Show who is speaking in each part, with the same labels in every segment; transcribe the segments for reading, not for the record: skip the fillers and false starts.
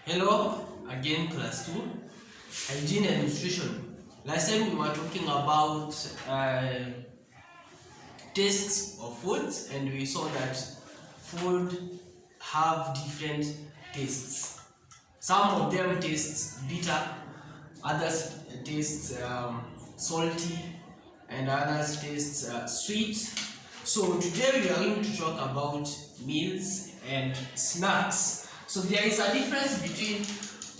Speaker 1: Hello again, class 2, hygiene and nutrition. Last time we were talking about tastes of foods, and we saw that food have different tastes. Some of them taste bitter, others taste salty, and others taste sweet. So today we are going to talk about meals and snacks. So there is a difference between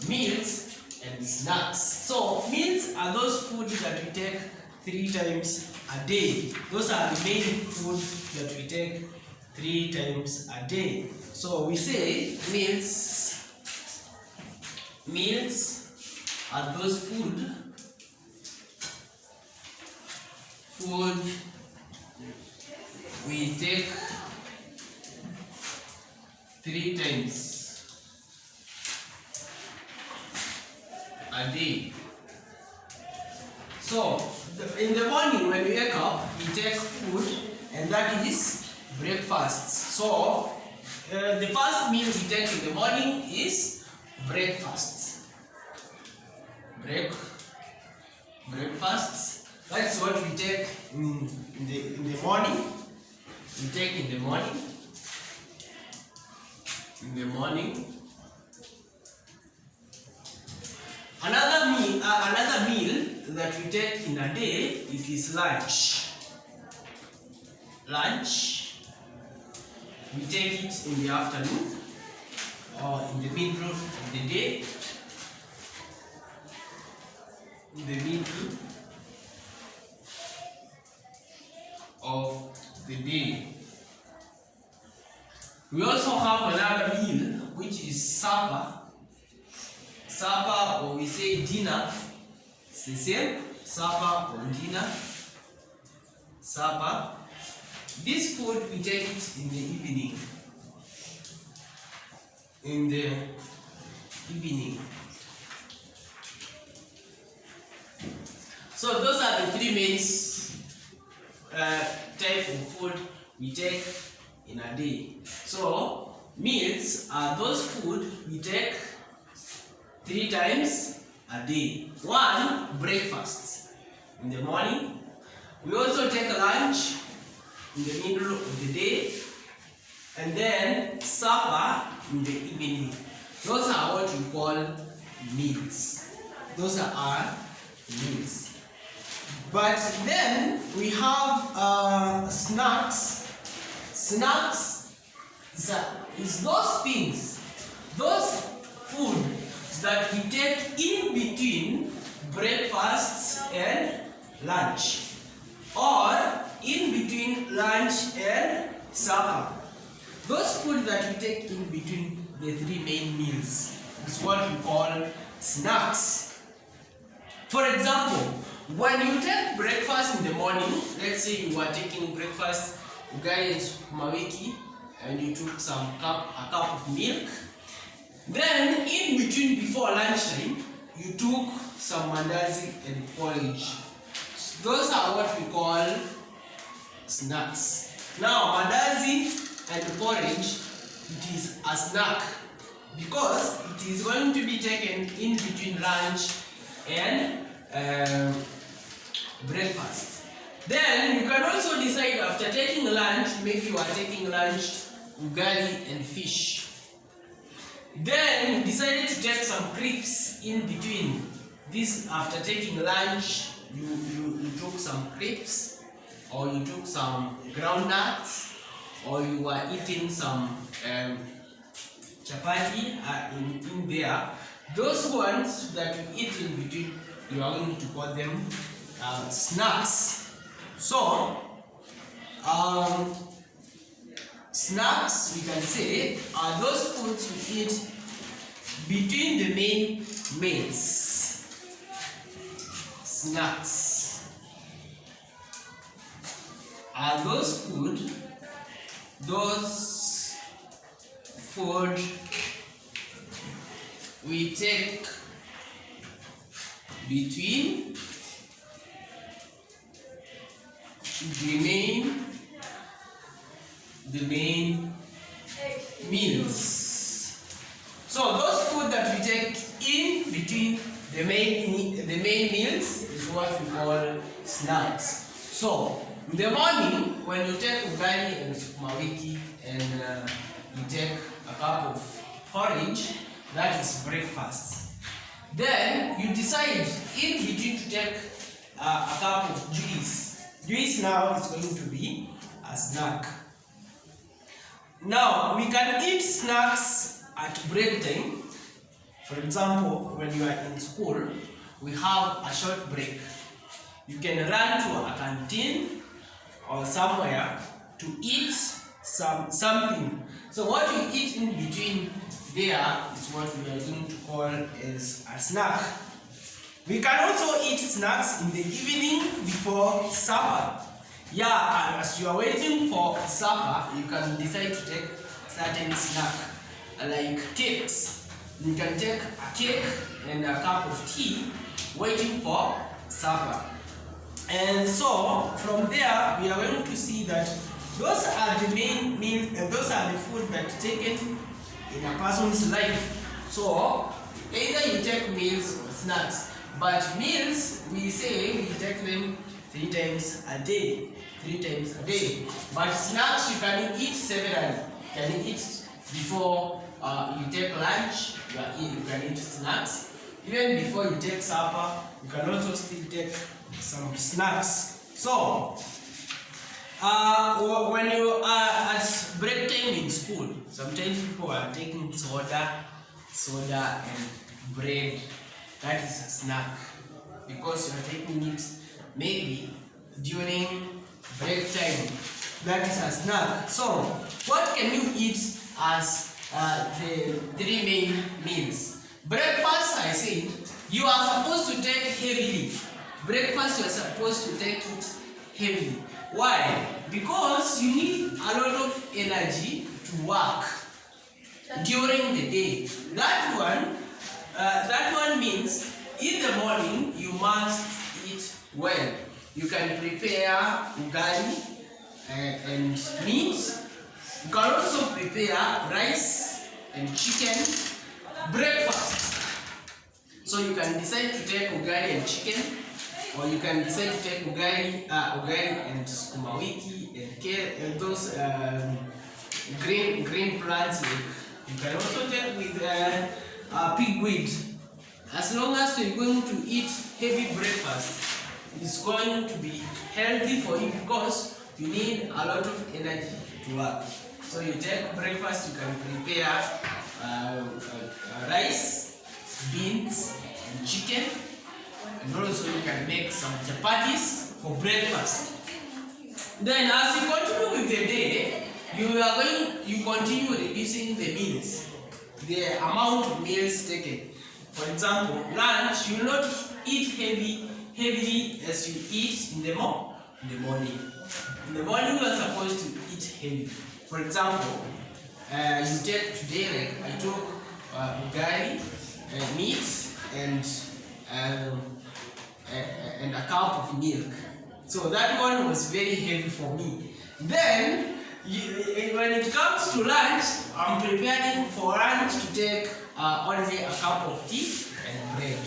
Speaker 1: meals and snacks. So meals are those foods that we take 3 times a day. Those are the main food that we take 3 times a day. So we say meals are those food we take 3 times a day. So in the morning when we wake up, we take food, and that is breakfast. So the first meal we take in the morning is breakfast. Breakfast. That's what we take in the morning. We take in the morning. Another meal that we take in a day, it is lunch. We take it in the afternoon or in the middle of the day. In the middle of the day. We also have another meal, which is supper. Supper, or we say dinner. It's the same. Supper or dinner. Supper. This food we take it in the evening. So those are the 3 main type of food we take in a day. So meals are those food we take 3 times a day. 1, breakfast in the morning. We also take lunch in the middle of the day, and then supper in the evening. Those are what we call meals. Those are our meals. But then we have snacks. Snacks is those things, those food that we take in between breakfast and lunch, or in between lunch and supper. Those food that we take in between the 3 main meals is what we call snacks. For example, when you take breakfast in the morning, let's say you are taking breakfast ugali and sukuma wiki, and you took a cup of milk. Then in between, before lunchtime, you took some mandazi and porridge. Those are what we call snacks. Now mandazi and porridge, it is a snack because it is going to be taken in between lunch and breakfast. Then you can also decide, after taking lunch, maybe you are taking lunch ugali and fish. Then you decided to take some crisps in between this. After taking lunch, you took some crisps, or you took some groundnuts, or you were eating some chapati in there. Those ones that you eat in between, you are going to call them snacks. So snacks, we can say, are those foods we eat between the main meals. Snacks are those food we take between the main meals. So those food that we take in between the main meals is what we call snacks. So in the morning, when you take ugali and sukuma wiki and you take a cup of porridge, that is breakfast. Then you decide in between to take a cup of juice. Juice now is going to be a snack. Now we can eat snacks at break time. For example, when you are in school, we have a short break. You can run to a canteen or somewhere to eat something. So what you eat in between there is what we are going to call as a snack. We can also eat snacks in the evening before supper. Yeah, as you are waiting for supper, you can decide to take certain snack like cakes. You can take a cake and a cup of tea waiting for supper. And so from there we are going to see that those are the main meals, those are the food that taken in a person's life. So either you take meals or snacks, but meals we say we take them 3 times a day. 3 times a day. But snacks you can eat severally. You can eat before you take lunch, you can eat snacks. Even before you take supper, you can also still take some snacks. So when you are at break time in school, sometimes people are taking soda and bread. That is a snack because you are taking it maybe during break time. That is a snack. So what can you eat as the 3 main meals? Breakfast, I said, you are supposed to take heavily. Breakfast, you are supposed to take it heavily. Why? Because you need a lot of energy to work during the day. That one means in the morning you must eat well. You can prepare ugali and meat. You can also prepare rice and chicken. Breakfast. So you can decide to take ugali and chicken, or you can decide to take ugali and sukuma wiki and kale and those green plants. You can also take with pigweed. As long as you're going to eat heavy breakfast, it's going to be healthy for you because you need a lot of energy to work. So you take breakfast, you can prepare rice, beans, and chicken, and also you can make some chapatis for breakfast. Then as you continue with the day, you continue reducing the meals, the amount of meals taken. For example, lunch, you will not eat heavily as you eat in the morning. In the morning, you are supposed to eat heavy. For example, you take today, like I took ugali, meat, and a cup of milk. So that one was very heavy for me. Then, when it comes to lunch, I'm preparing for lunch to take only a cup of tea and bread.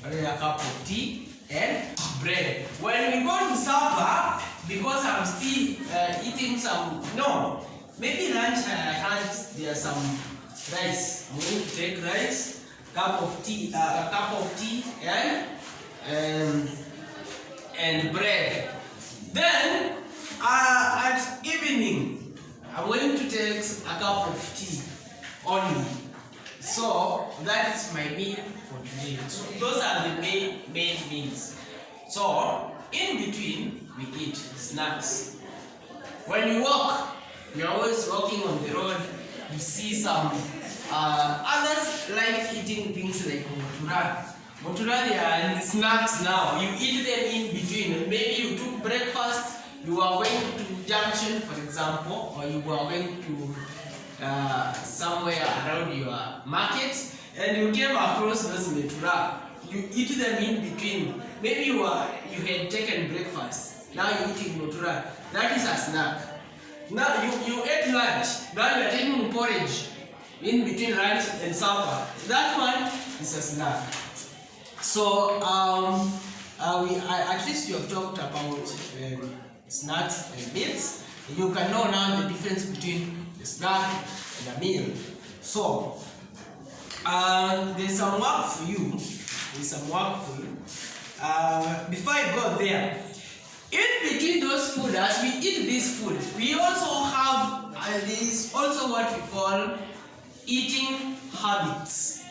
Speaker 1: Only a cup of tea and bread. When we go to supper, because I'm still eating maybe lunch I had there some rice. I'm going to take rice, a cup of tea and bread. Then at evening, I'm going to take a cup of tea only. So that is my meal for today. So those are the main meals. So in between we eat snacks. When you walk, you're always walking on the road. You see some others like eating things like motura. Motura, they are in snacks now. You eat them in between. Maybe you took breakfast. You are going to junction, for example, or you are going to somewhere around your market, and you came across those motura. You eat them in between. Maybe you had taken breakfast. Now you're eating motura. That is a snack. Now you ate lunch. Now you are taking porridge. in between lunch and supper. That one is a snack. So at least we have talked about snacks and meals. You can know now the difference between a snack and a meal. So there's some work for you. Before I go there, in between those food, as we eat this food, we also have this also what we call eating habits.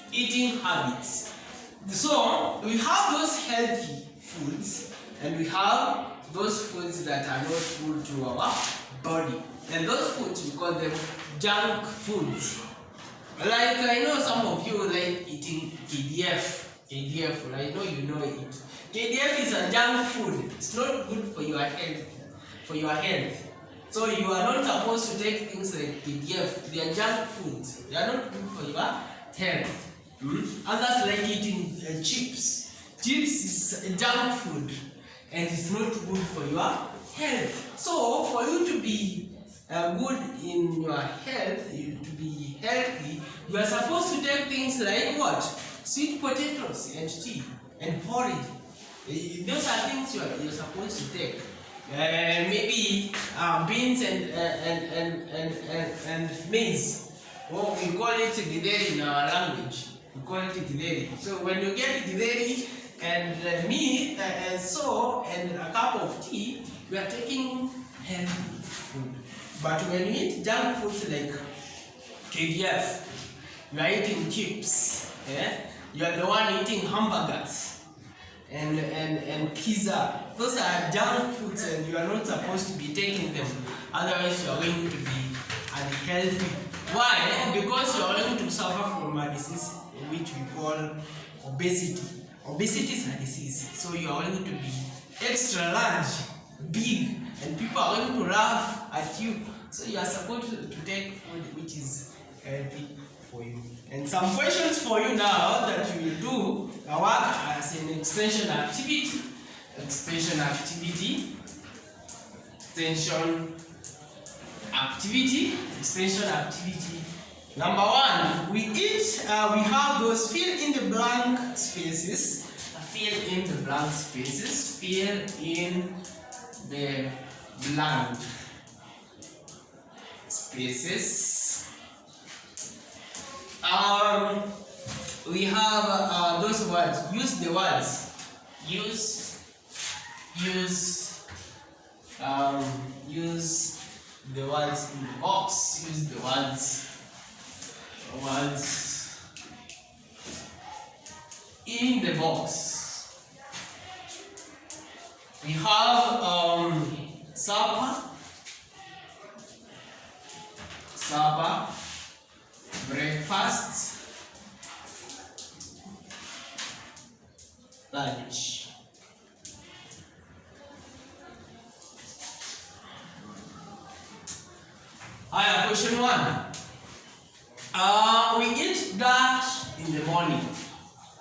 Speaker 1: So we have those healthy foods and we have those foods that are not good to our body. And those foods, we call them junk foods. Like I know some of you like eating KDF. I know you know it. KDF is a junk food. It's not good for your health. So you are not supposed to take things like KDF. They are junk foods. They are not good for your health. Others like eating chips. Chips is a junk food and it's not good for your health. So for you to be good in your health, to be healthy, you are supposed to take things like what? Sweet potatoes and tea and porridge. Those are things you're supposed to take. Maybe beans and maize. Well, we call it githeri in our language. We call it githeri. So when you get githeri and meat and a cup of tea, you are taking healthy food. But when you eat junk foods like KDF, you are eating chips. You are the one eating hamburgers and pizza. Those are junk foods and you are not supposed to be taking them. Otherwise you are going to be unhealthy. Why? Because you are going to suffer from a disease which we call obesity. Obesity is a disease. So you are going to be extra large, big, and people are going to laugh at you. So you are supposed to take food which is healthy for you. And some questions for you now that you will do work as an extension activity. Extension activity. Number one, we have those fill in the blank spaces. Fill in the blank spaces. We have those words. Use the words. Use the words in the box. Use the words in the box. We have supper, breakfast, lunch. Question one. We eat that in the morning.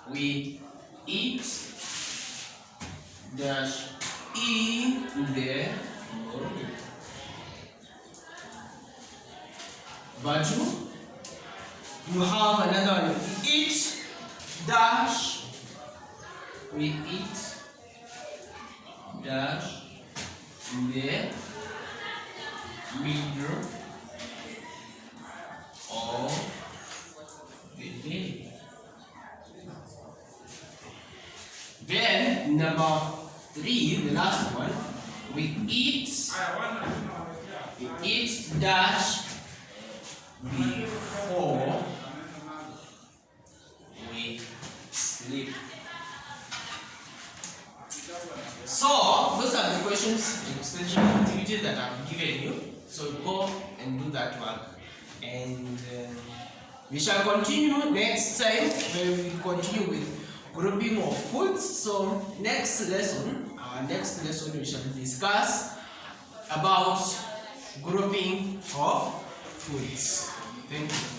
Speaker 1: We eat that in the morning. But you have another one. We eat dash. We eat dash in the middle of the day. Then number 3, the last one, we eat dash before we sleep. So those are the questions, extension activities that I've given you. So go and do that work, and we shall continue next time where we will continue with grouping of foods. So next lesson, we shall discuss about grouping of foods. Thank you.